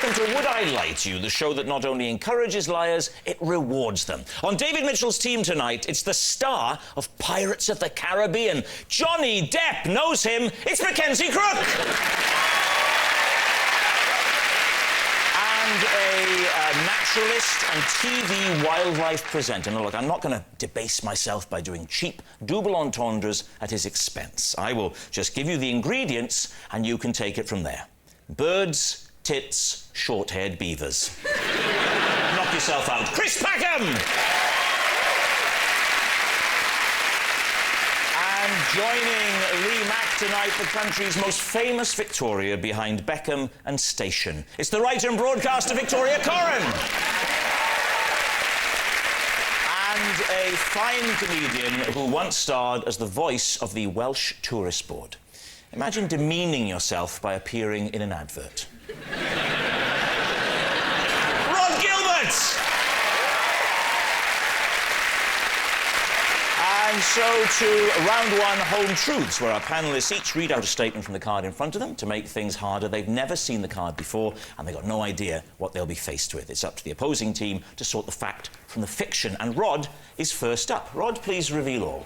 welcome to Would I Lie to You, the show that not only encourages liars, it rewards them. On David Mitchell's team tonight, it's the star of Pirates of the Caribbean. Johnny Depp knows him. It's Mackenzie Crook. And a naturalist and TV wildlife presenter. Now, look, I'm not going to debase myself by doing cheap double entendres at his expense. I will just give you the ingredients and you can take it from there. Birds, tits, short-haired beavers. Knock yourself out. Chris Packham! And joining Lee Mack tonight, the country's most famous Victoria behind Beckham and Station. It's the writer and broadcaster Victoria Corrin. And a fine comedian who once starred as the voice of the Welsh Tourist Board. Imagine demeaning yourself by appearing in an advert. Rod Gilbert! And so to round one, Home Truths, where our panellists each read out a statement from the card in front of them to make things harder. They've never seen the card before, and they've got no idea what they'll be faced with. It's up to the opposing team to sort the fact from the fiction. And Rod is first up. Rod, please reveal all.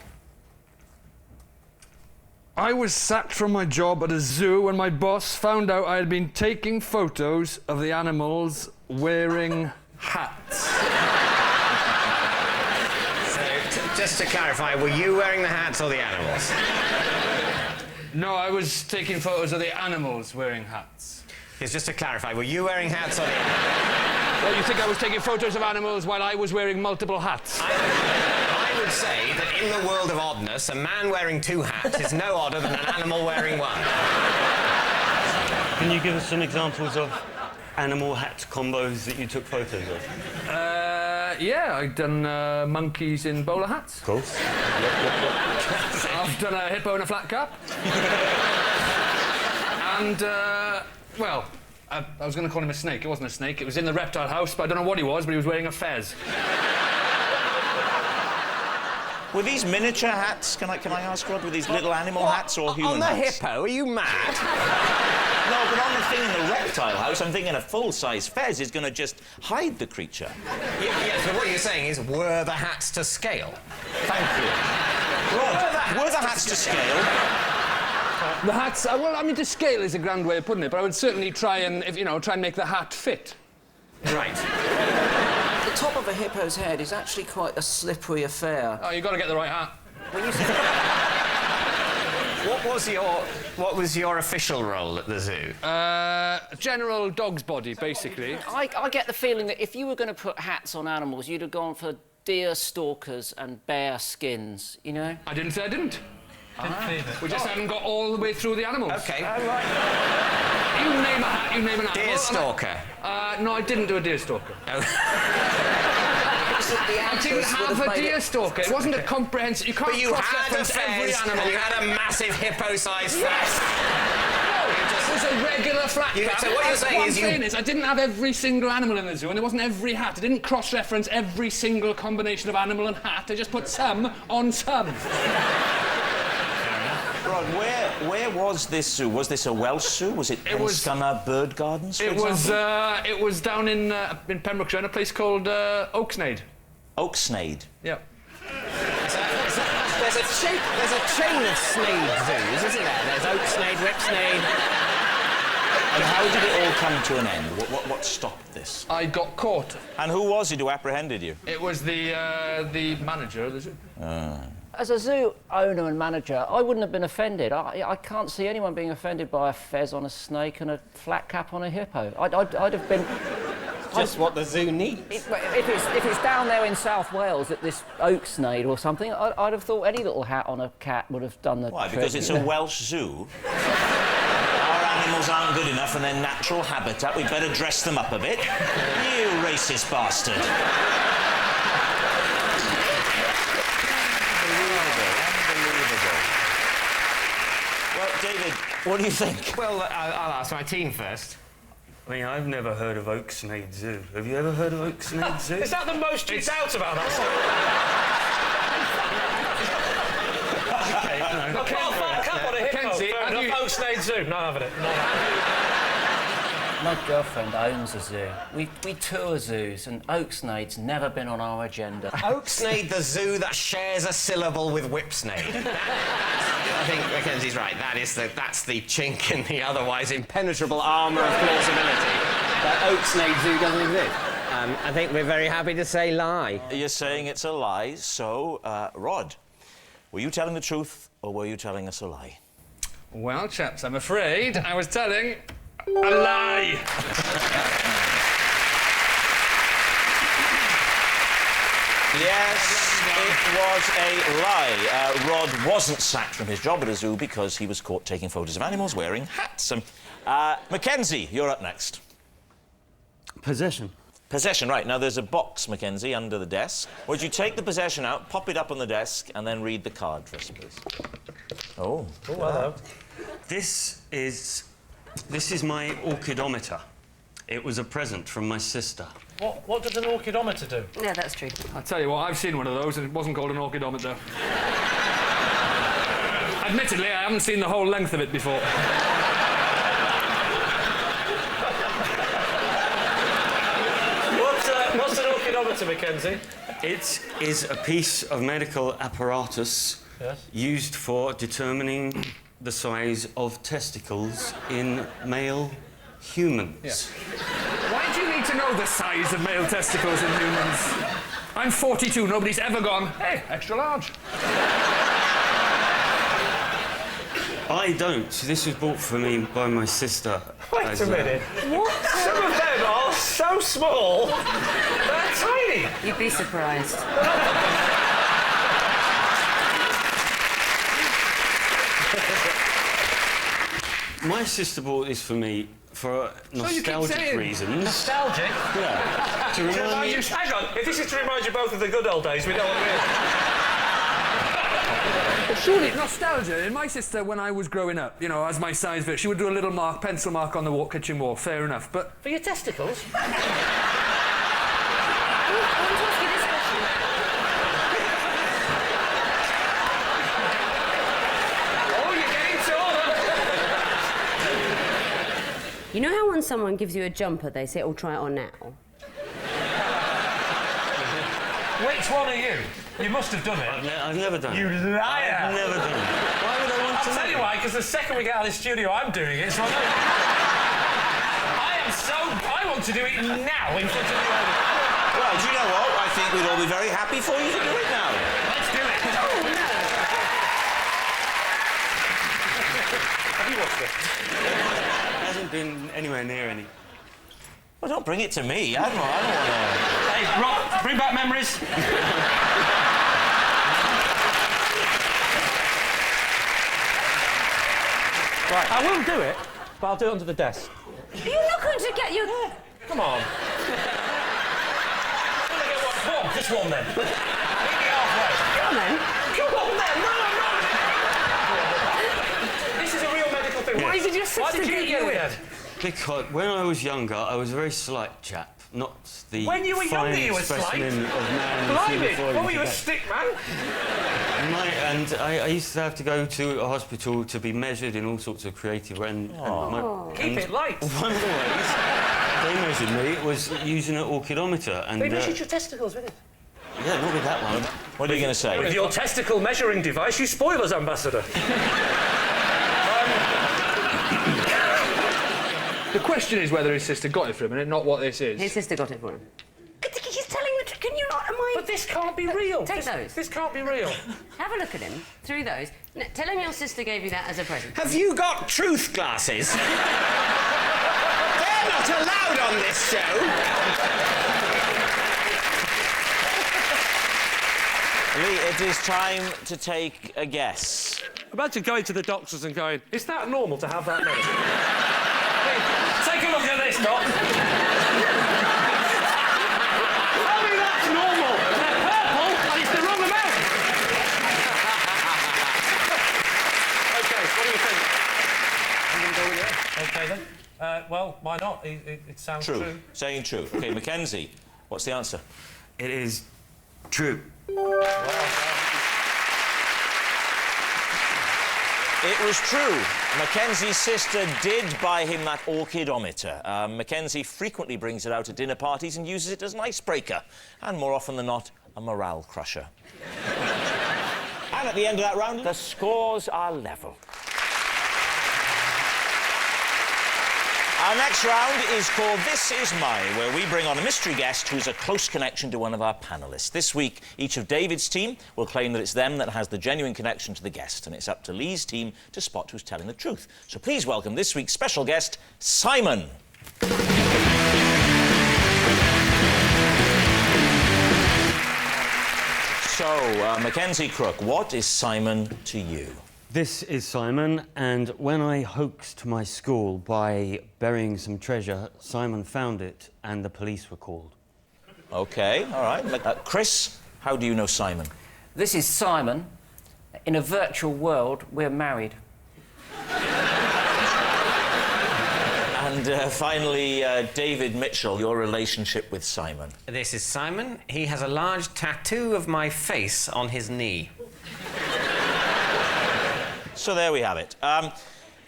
I was sacked from my job at a zoo when my boss found out I had been taking photos of the animals wearing hats. So, just to clarify, were you wearing the hats or the animals? No, I was taking photos of the animals wearing hats. Yes, just to clarify, were you wearing hats or the animals? Well, you think I was taking photos of animals while I was wearing multiple hats? I would say that in the world of oddness, a man wearing two hats is no odder than an animal wearing one. Can you give us some examples of animal hat combos that you took photos of? Yeah, I've done monkeys in bowler hats. Of course. I've done a hippo in a flat cap. And, well, I was going to call him a snake. It wasn't a snake. It was in the reptile house, but I don't know what he was, but he was wearing a fez. Were these miniature hats, can I ask, Rod? Were these little animal hats or human hats? On the hippo? Are you mad? No, but on the thing in the reptile house, I'm thinking a full-size fez is going to just hide the creature. Yes, but what you're saying is, were the hats to scale? Thank you. Rod, were the hats to scale? The hats, well, I mean, to scale is a grand way of putting it, but I would certainly try and, try and make the hat fit. Right. The top of a hippo's head is actually quite a slippery affair. Oh, you've got to get the right hat. What was your official role at the zoo? General dog's body, basically. I get the feeling that if you were going to put hats on animals, you'd have gone for deer stalkers and bear skins, you know? I didn't say I didn't. We just haven't got all the way through the animals. OK. You name a hat, you name an animal. Deer stalker? No, I didn't do a deer stalker. Oh. I didn't have a deer stalker. It wasn't a comprehensive... You can't But you had a cross-reference every fez, animal. and you had a massive hippo-sized Yes! fez. It was a regular flat cap. So what you're saying is I didn't have every single animal in the zoo, and there wasn't every hat. I didn't cross-reference every single combination of animal and hat. I just put some on some. Rod, where was this zoo? Was this a Welsh zoo? Was it Penscunna Bird Gardens, for example? It was down in Pembrokeshire, in a place called Oaksnade. Oaksnade? Yep. There's a chain of snade zoos, isn't there? There's Oaksnade, Ripsnade... And how did it all come to an end? What stopped this? I got caught. And who was it who apprehended you? It was the manager of the zoo. As a zoo owner and manager, I wouldn't have been offended. I can't see anyone being offended by a fez on a snake and a flat cap on a hippo. I'd have been... Just what the zoo needs. If it's down there in South Wales at this Oaksnade or something, I'd have thought any little hat on a cat would have done the Why, trick. because it's a Welsh zoo? Our animals aren't good enough in their natural habitat. We'd better dress them up a bit. You racist bastard. Unbelievable. Well, David, what do you think? Well, I'll ask my team first. I mean, I've never heard of Oaksnade Zoo. Have you ever heard of Oaksnade Zoo? Is that the most you doubt about that song? Okay, no. I've got a fat cap on a hippo. Mackenzie, Fair enough. Oaksnade Zoo. Not having it. My girlfriend owns a zoo. We tour zoos, and Oaksnade's never been on our agenda. Oaksnade, the zoo that shares a syllable with Whipsnade. I think Mackenzie's right. That's the chink in the otherwise impenetrable armour of plausibility. That Oaksnade Zoo doesn't exist. I think we're very happy to say lie. You're saying it's a lie, so, Rod, were you telling the truth or were you telling us a lie? Well, chaps, I'm afraid I was telling a lie. Yes, it was a lie. Rod wasn't sacked from his job at a zoo because he was caught taking photos of animals wearing hats. Mackenzie, you're up next. Possession. Possession, right. Now, there's a box, Mackenzie, under the desk. Would you take the possession out, pop it up on the desk, and then read the card for us, please? Oh. Oh, hello. This is my orchidometer. It was a present from my sister. What does an orchidometer do? Yeah, that's true. I tell you what, I've seen one of those, and it wasn't called an orchidometer. Admittedly, I haven't seen the whole length of it before. What's an orchidometer, Mackenzie? It is a piece of medical apparatus used for determining the size of testicles in male humans. Why do you need to know the size of male testicles in humans? I'm 42, nobody's ever gone, hey, extra large. I don't. This was bought for me by my sister. Wait a minute. What? Some of them are so small. They're tiny. You'd be surprised. My sister bought this for me for nostalgic reasons. Nostalgic? Yeah. To remind me... Hang on. If this is to remind you both of the good old days, we don't want to... Surely nostalgia. And my sister, when I was growing up, you know, as my size bit, she would do a little pencil mark on the kitchen wall. Fair enough, but... For your testicles? I want to ask you this question. Oh, you're getting taller. You know how when someone gives you a jumper, they say, "Oh, try it on now"? Which one are you? You must have done it. I've never done it. You liar! I've never done it. Why would I want to I'll tell you why, because the second we get out of the studio, I'm doing it, so I want to do it now in front of you all. Well, do you know what? I think we'd all be very happy for you to do it now. Let's do it. Oh, no. Have you watched it? It hasn't been anywhere near any. Well, don't bring it to me. I don't want to... Hey, Rob, bring back memories. Right, I will do it, but I'll do it under the desk. You're not going to get your... Come on. One, just one then. Meet me halfway. Come on, then. Come on then, no! This is a real medical thing. Why did your sister get you it? Because when I was younger, I was a very slight chap, not the When you were younger, you were finest slight? specimen of man. Blimey, before what were you, a today. stick man? And I used to have to go to a hospital to be measured in all sorts of creative Keep it light. One of the ways they measured me was using an orchidometer. And, They measured your testicles with it. yeah, not with that one. What are you going to say? With your testicle measuring device, you spoil us, Ambassador. The question is whether his sister got it for him, and not what this is. His sister got it for him. He's telling the truth. Can you not? Am I? But this can't be real. Take those. This can't be real. Have a look at him through those. Tell him your sister gave you that as a present. Have you got truth glasses? They're not allowed on this show. Lee, it is time to take a guess. Imagine going to the doctors and going, is that normal to have that many? Hey, take a look at this, Doc. Tell me that's normal. They're purple and it's the wrong amount. OK, what do you think? I'm going to go with it. OK, then. Well, why not? It sounds true. Saying true. OK, Mackenzie, what's the answer? It is true. It was true. Mackenzie's sister did buy him that orchidometer. Mackenzie frequently brings it out at dinner parties and uses it as an icebreaker, and more often than not, a morale crusher. And at the end of that round, the scores are level. Our next round is called This Is Mine, where we bring on a mystery guest who's a close connection to one of our panellists. This week, each of David's team will claim that it's them that has the genuine connection to the guest, and it's up to Lee's team to spot who's telling the truth. So please welcome this week's special guest, Simon. So, Mackenzie Crook, what is Simon to you? This is Simon, and when I hoaxed my school by burying some treasure, Simon found it and the police were called. OK, all right. Chris, how do you know Simon? This is Simon. In a virtual world, we're married. And finally, David Mitchell, your relationship with Simon. This is Simon. He has a large tattoo of my face on his knee. So there we have it.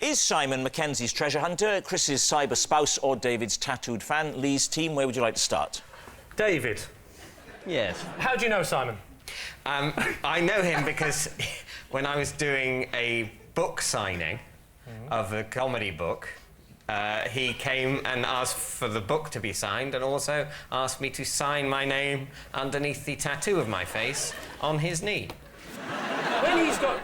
Is Simon Mackenzie's treasure hunter, Chris's cyber spouse, or David's tattooed fan? Lee's team, where would you like to start? David, Yes. how do you know Simon? I know him because when I was doing a book signing of a comedy book, he came and asked for the book to be signed and also asked me to sign my name underneath the tattoo of my face on his knee.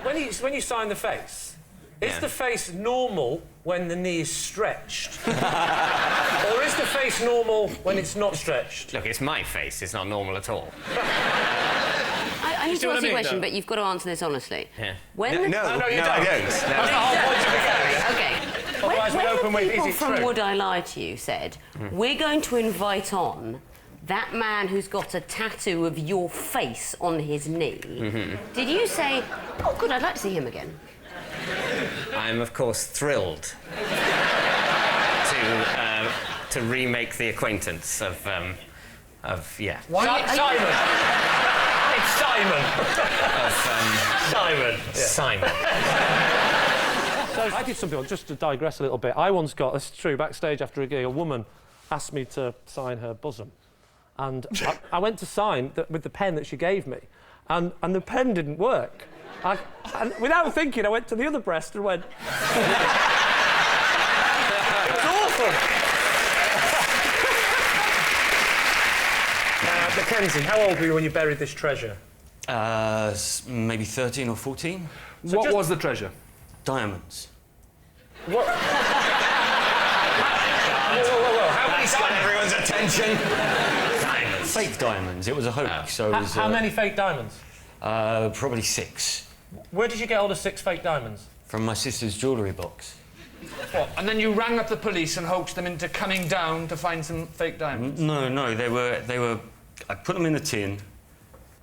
When you sign the face, is the face normal when the knee is stretched? Or is the face normal when it's not stretched? Look, it's my face. It's not normal at all. I need see to what I ask you a mean, question, though? but you've got to answer this honestly. Yeah. When No, the- no, you don't. I don't. That's the whole point of the game. Okay. Otherwise we open when with, the people is it from true? Would I Lie to You said, we're going to invite on that man who's got a tattoo of your face on his knee, did you say, oh, good, I'd like to see him again? I'm, of course, thrilled to remake the acquaintance of yeah. Simon! It's Simon! Simon! Simon. So I did something, just to digress a little bit. I once got, this is true, backstage after a gig, a woman asked me to sign her bosom. And I went to sign with the pen that she gave me, and the pen didn't work. And without thinking, I went to the other breast and went... It's awful! Mackenzie, how old were you when you buried this treasure? Maybe 13 or 14. What was the treasure? Diamonds. What? Whoa. How many That's got everyone's attention. Fake diamonds. It was a hoax, so it was... How many fake diamonds? Probably 6. Where did you get all the 6 fake diamonds? From my sister's jewellery box. And then you rang up the police and hoaxed them into coming down to find some fake diamonds? No, they were... I put them in a tin,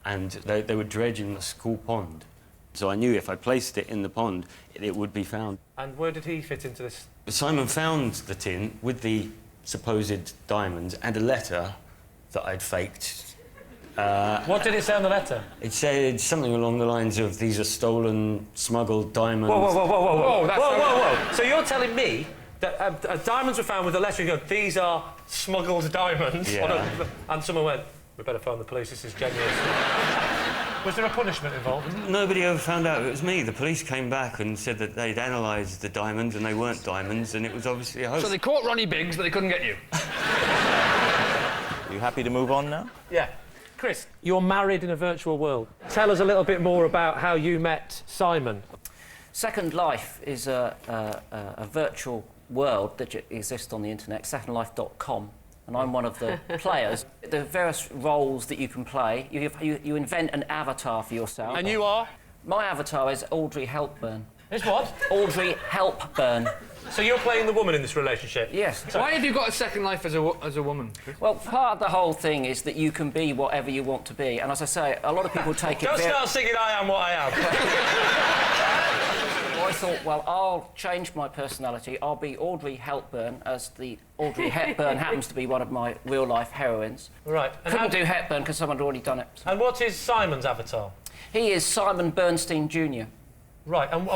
and they were dredged in the school pond. So I knew if I placed it in the pond, it would be found. And where did he fit into this? Simon found the tin with the supposed diamonds and a letter that I'd faked. What did it say on the letter? It said something along the lines of, these are stolen, smuggled diamonds. Whoa. So you're telling me that diamonds were found with a letter, you go, these are smuggled diamonds? Yeah. And someone went, we better phone the police, this is genuine. Was there a punishment involved? Nobody ever found out it was me. The police came back and said that they'd analysed the diamonds and they weren't diamonds, and it was obviously a hoax. So they caught Ronnie Biggs, but they couldn't get you? Are you happy to move on now? Yeah. Chris, you're married in a virtual world. Tell us a little bit more about how you met Simon. Second Life is a virtual world that exists on the internet, secondlife.com, and I'm one of the players. There are various roles that you can play. You invent an avatar for yourself. And you are? My avatar is Audrey Hepburn. It's what? Audrey Hepburn. So you're playing the woman in this relationship? Yes. Why have you got a second life as a woman? Well, part of the whole thing is that you can be whatever you want to be, and as I say, a lot of people take it... Don't start singing I Am What I Am. Well, I thought, well, I'll change my personality. I'll be Audrey Hepburn, as the Audrey Hepburn happens to be one of my real-life heroines. Right. And Couldn't do Hepburn because someone had already done it. And what is Simon's avatar? He is Simon Bernstein Jr. Right, and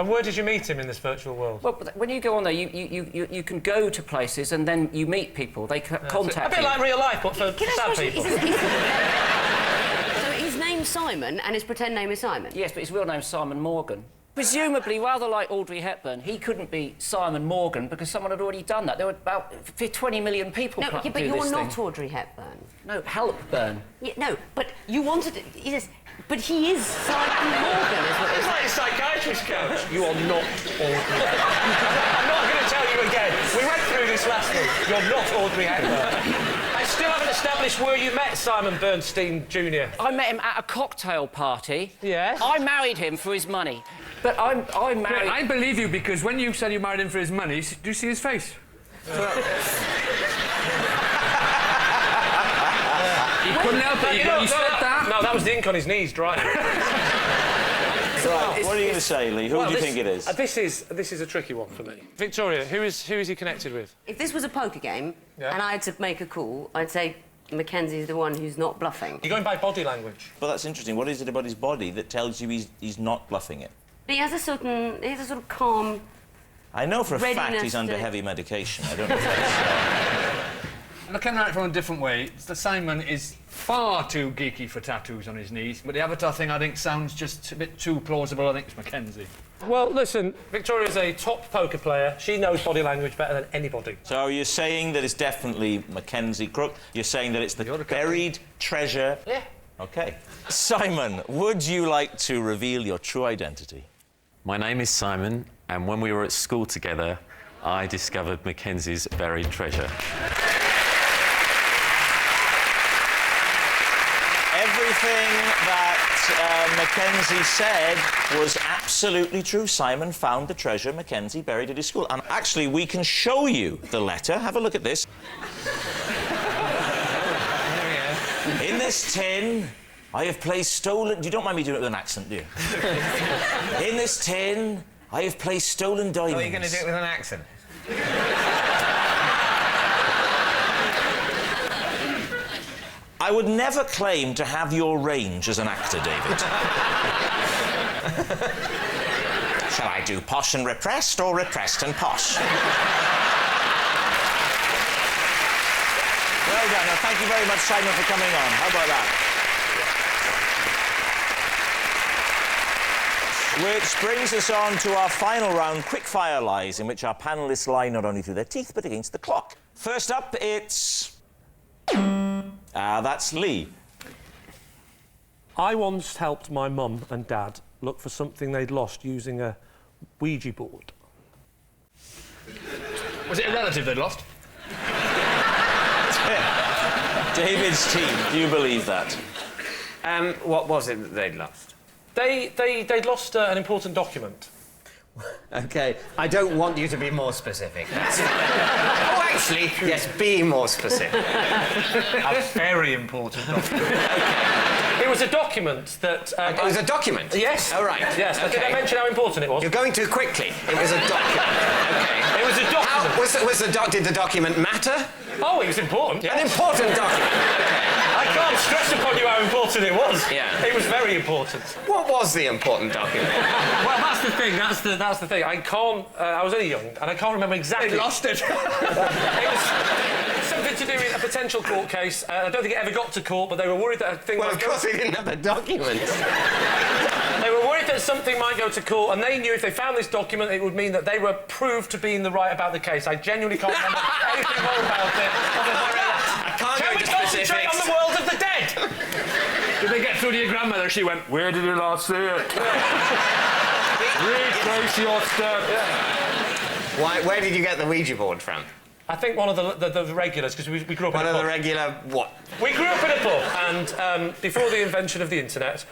where did you meet him in this virtual world? Well, when you go on there, you can go to places and then you meet people. They contact A bit you. like real life, but for Can I sad ask you, people. So his name's Simon and his pretend name is Simon? Yes, but his real name's Simon Morgan. Presumably, rather like Audrey Hepburn, he couldn't be Simon Morgan because someone had already done that. There were about 20 million people No, trying yeah, to but do you're this not thing. Audrey Hepburn. No, Helpburn. Yeah, no, but you wanted to... Yes, but he is Simon Morgan, is what It's like a psychiatrist coach. You are not Audrey Hepburn. I'm not going to tell you again. We went through this last week. You're not Audrey Hepburn. I still haven't established where you met Simon Bernstein Jr. I met him at a cocktail party. Yes? I married him for his money. But I married... I believe you because when you said you married him for his money, do you see his face? He couldn't help it. He said that. No, that was the ink on his knees drying. What are you going to say, Lee? Who do you think it is? This is a tricky one for me. Victoria, who is he connected with? If this was a poker game Yeah. and I had to make a call, I'd say Mackenzie's the one who's not bluffing. You're going by body language. Well, that's interesting. What is it about his body that tells you he's not bluffing it? But he has a sort of calm... I know for a fact Readiness he's under to- heavy medication. I don't know if that's... Looking at it from a different way, Simon is far too geeky for tattoos on his knees, but the Avatar thing I think sounds just a bit too plausible. I think it's Mackenzie. Well, listen, Victoria's a top poker player. She knows body language better than anybody. So you're saying that it's definitely Mackenzie Crook? You're saying that it's the buried treasure? Yeah. OK. Simon, would you like to reveal your true identity? My name is Simon, and when we were at school together, I discovered Mackenzie's buried treasure. Everything that Mackenzie said was absolutely true. Simon found the treasure Mackenzie buried at his school. And actually, we can show you the letter. Have a look at this. In this tin, I have placed stolen... You don't mind me doing it with an accent, do you? In this tin, I have placed stolen diamonds. Oh, you're going to do it with an accent? I would never claim to have your range as an actor, David. Shall I do posh and repressed or repressed and posh? Well done. Now, thank you very much, Simon, for coming on. How about that? Which brings us on to our final round, quickfire lies, in which our panellists lie not only through their teeth, but against the clock. First up, it's... that's Lee. I once helped my mum and dad look for something they'd lost using a Ouija board. Was it a relative they'd lost? David's team, do you believe that? What was it that they'd lost? They'd lost an important document. OK, I don't want you to be more specific. Oh, actually, yes, be more specific. A very important document. It was a document that... It was a document? Yes. Oh, right. Yes. Okay. Did I mention how important it was? You're going too quickly. It was a document. OK. It was a document. Did the document matter? Oh, it was important. An important document. I can't stress upon you how important it was. Yeah. It was very important. What was the important document? Well, that's the thing. That's the thing. I can't... I was only young, and I can't remember exactly... They lost it. It was something to do with a potential court case. I don't think it ever got to court, but they were worried that a thing... Well, might of course they didn't have the document. They were worried that something might go to court, and they knew if they found this document, it would mean that they were proved to be in the right about the case. I genuinely can't remember anything more about it. I can't Can go we into concentrate on specifics. the world of the dead? Did they get through to your grandmother? She went, "Where did you last see it?" Retrace your steps. Where did you get the Ouija board from? I think one of the regulars, because we grew up One in a of pub. the regular what? We grew up in a pub, and before the invention of the internet,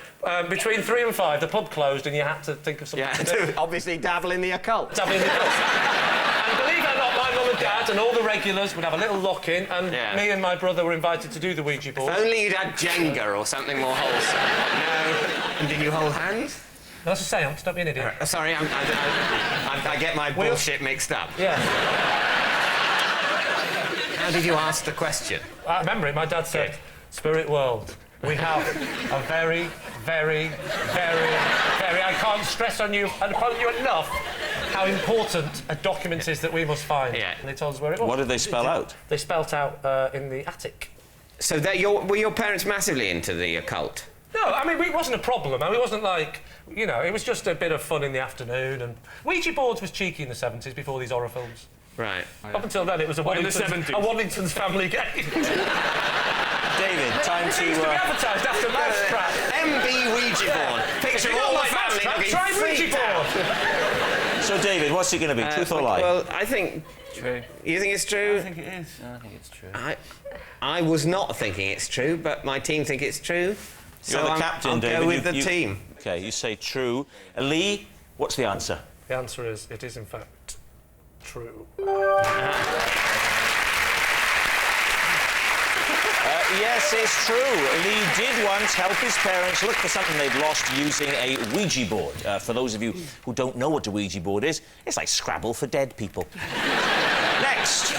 between 3 and 5, the pub closed, and you had to think of something Yeah, to do. to obviously dabble in the occult. Dabbling in the pub. And believe it or not, my mum and dad and all the regulars would have a little lock-in, and Yeah. me and my brother were invited to do the Ouija board. If only you'd had Jenga or something more wholesome. No. And did you hold hands? That's a seance, don't be an idiot. Sorry, I get my bullshit mixed up. Yeah. How did you ask the question? I remember it, my dad said, "Spirit world, we have a very, very, very, very... I can't stress on you enough how important a document is that we must find. Yeah. And they told us where it was. What did they spell out? They spelt out in the attic. So were your parents massively into the occult? No, I mean, it wasn't a problem. I mean, it wasn't like, you know, it was just a bit of fun in the afternoon. And Ouija boards was cheeky in the 70s before these horror films. Right. Up until then, it was a Waddington's family game. David, time to... It used to be advertised after Mousetrap. MB Ouija board. Picture all the family looking Try Ouija freaked out. board. So, David, what's it going to be, truth or lie? Well, I think... True. You think it's true? I think it is. I think it's true. I was not thinking it's true, but my team think it's true. You're the captain, I'll David. go with the team. OK, you say true. Lee, what's the answer? The answer is, it is in fact true. Yes, it's true. Lee did once help his parents look for something they'd lost using a Ouija board. For those of you who don't know what a Ouija board is, it's like Scrabble for dead people. Next.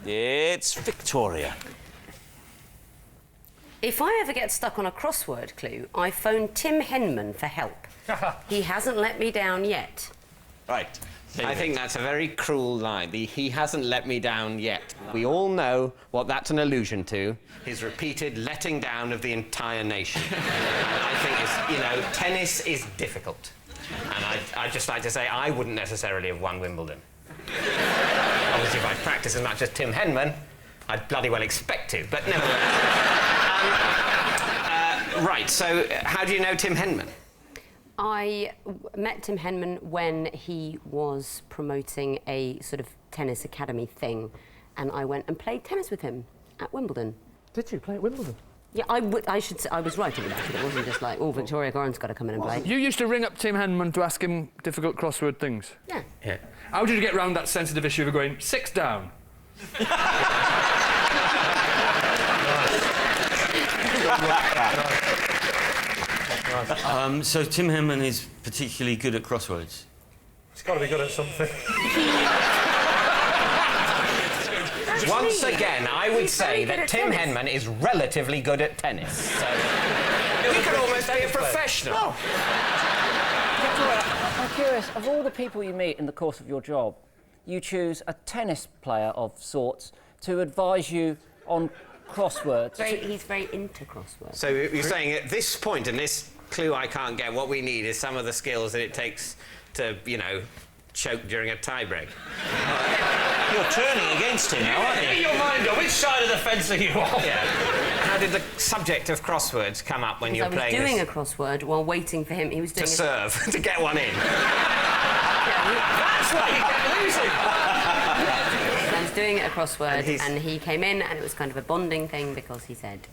It's Victoria. If I ever get stuck on a crossword clue, I phone Tim Henman for help. He hasn't let me down yet. Right. I think that's a very cruel line. He hasn't let me down yet. We all know what that's an allusion to. His repeated letting down of the entire nation. I think it's, you know, tennis is difficult. And I'd just like to say I wouldn't necessarily have won Wimbledon. Obviously, if I'd practiced as much as Tim Henman, I'd bloody well expect to, but nevertheless. Right, so how do you know Tim Henman? I met Tim Henman when he was promoting a sort of tennis academy thing, and I went and played tennis with him at Wimbledon. Did you play at Wimbledon? Yeah, I should say I was right about it. It wasn't just like, oh, Victoria Goran's got to come in and play. You used to ring up Tim Henman to ask him difficult crossword things. Yeah. How did you get round that sensitive issue of going 6 down? So Tim Henman is particularly good at crosswords. He's got to be good at something. Once again, I would say that Tim Henman is relatively good at tennis. So he could almost be a professional. I'm curious, of all the people you meet in the course of your job, you choose a tennis player of sorts to advise you on crosswords. He's very into crosswords. So you're saying at this point in this clue I can't get, what we need is some of the skills that it takes to, you know, choke during a tiebreak. You're turning against him now, aren't you? Get your mind on which side of the fence are you on? Yeah. How did the subject of crosswords come up when you were playing I was doing this? a crossword while waiting for him. He was doing To serve, to get one in. That's why you kept losing. I was doing a crossword, And and he came in, and it was kind of a bonding thing because he said,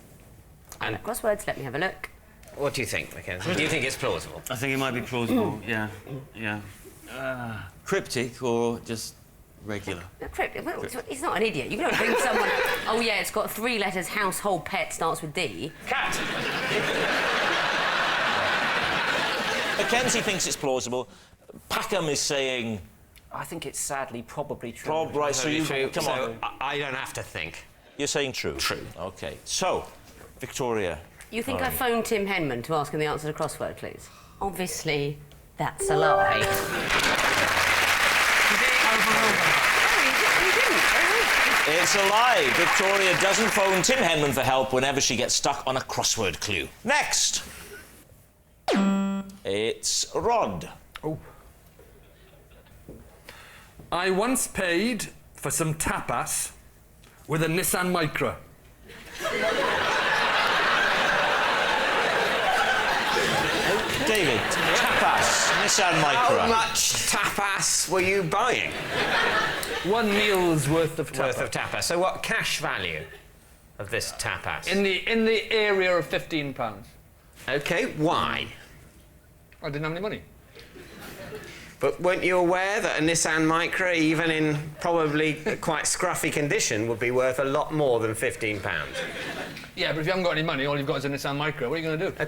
And crosswords, let me have a look. what do you think, Mackenzie? Do you think it's plausible? I think it might be plausible, yeah. Cryptic or just regular? He's not an idiot. You don't ring someone, oh yeah, it's got 3 letters, household pet, starts with D. Cat. Mackenzie thinks it's plausible. Packham is saying... I think it's sadly probably true. Right, so you... True. Come on. I don't have to think. You're saying true? True. OK. So, Victoria... You think I phoned Tim Henman to ask him the answer to crossword clues? Obviously, that's a lie. It's a lie. Victoria doesn't phone Tim Henman for help whenever she gets stuck on a crossword clue. Next. It's Rod. Oh. I once paid for some tapas with a Nissan Micra. David, tapas, Nissan Micra. How much tapas were you buying? 1 meal's worth of tapas. Worth of tapas. So what cash value of this tapas? In the area of £15. OK, why? I didn't have any money. But weren't you aware that a Nissan Micra, even in probably quite scruffy condition, would be worth a lot more than £15? Yeah, but if you haven't got any money, all you've got is a Nissan Micra. What are you going to do?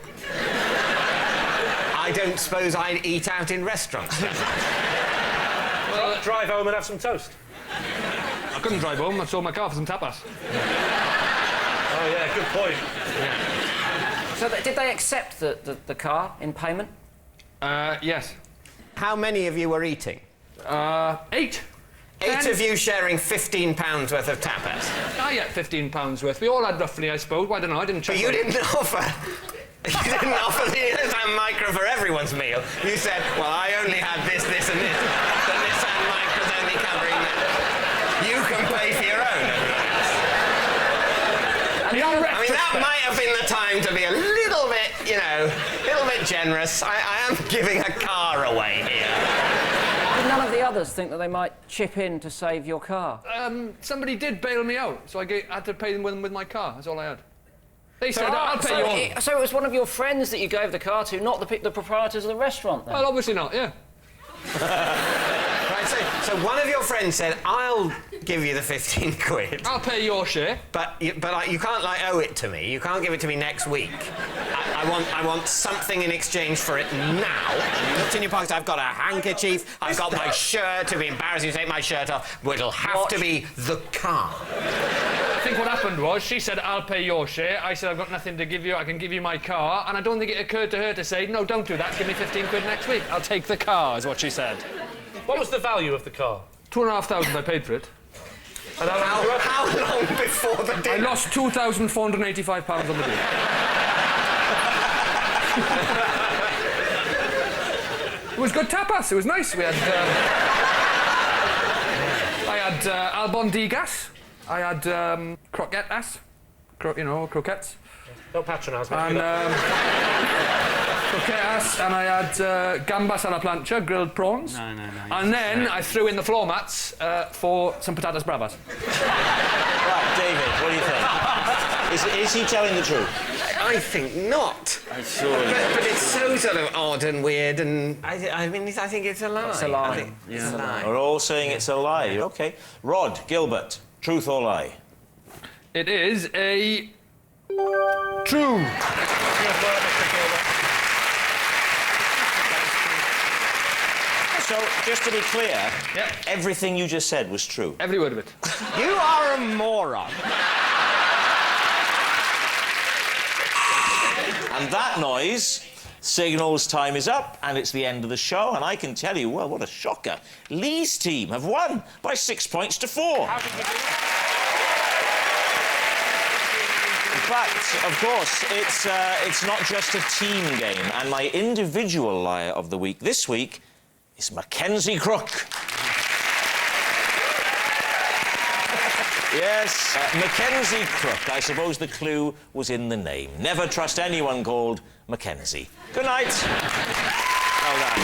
I don't suppose I'd eat out in restaurants. Well, drive home and have some toast. I couldn't drive home. I sold my car for some tapas. Oh, yeah, good point. So did they accept the car in payment? Yes. How many of you were eating? 8. 8 of you sharing £15 worth of tapas. I get £15 worth. We all had roughly, I suppose. I don't know, I didn't check. But you didn't offer... You didn't offer the Nissan Micra for everyone's meal. You said, well, I only had this, and this. The Nissan Micra's only covering that. You can pay for your own. I mean, that might have been the time to be a little bit, you know, a little bit generous. I am giving a car away here. Did none of the others think that they might chip in to save your car? Somebody did bail me out, so I had to pay them with my car. That's all I had. They said, I'll pay you. So it was one of your friends that you gave the car to, not the proprietors of the restaurant, then? Well, obviously not, yeah. Right, so one of your friends said, I'll give you the 15 quid. I'll pay your share. But you can't, like, owe it to me. You can't give it to me next week. I want something in exchange for it now. You looked in your pocket, I've got a handkerchief, I've got my shirt. It'd be embarrassing to take my shirt off, but it'll have to be the car. I think what happened was, she said, I'll pay your share. I said, I've got nothing to give you, I can give you my car. And I don't think it occurred to her to say, no, don't do that, give me 15 quid next week. I'll take the car, is what she said. What was the value of the car? 2,500 I paid for it. And how long before the dinner? I lost £2,485 on the deal. It was good tapas, it was nice. We had... I had albondigas. I had croquetas. Croquettes. Don't patronise me. And croquetas, and I had gambas a la plancha, grilled prawns. No. And then I threw in the floor mats for some patatas bravas. Right, David, what do you think? Is he telling the truth? I think not. I'm sure. But it's so sort of odd and weird, and I think it's a lie. It's a lie. I think it's a lie. We're all saying it's a lie. OK. Rod, Gilbert, truth or lie? It is a... true. So, just to be clear, everything you just said was true. Every word of it. You are a moron. And that noise signals time is up and it's the end of the show. And I can tell you, well, what a shocker. Lee's team have won by 6 points to 4. How did you do that? But, of course, it's not just a team game. And my individual liar of the week this week is Mackenzie Crook. Yes, Mackenzie Crook. I suppose the clue was in the name. Never trust anyone called Mackenzie. Good night. Well done.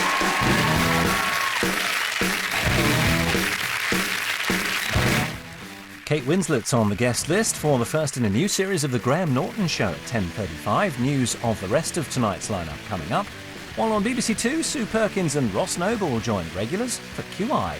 Kate Winslet's on the guest list for the first in a new series of The Graham Norton Show at 10:35. News of the rest of tonight's lineup coming up. While on BBC Two, Sue Perkins and Ross Noble will join regulars for QI.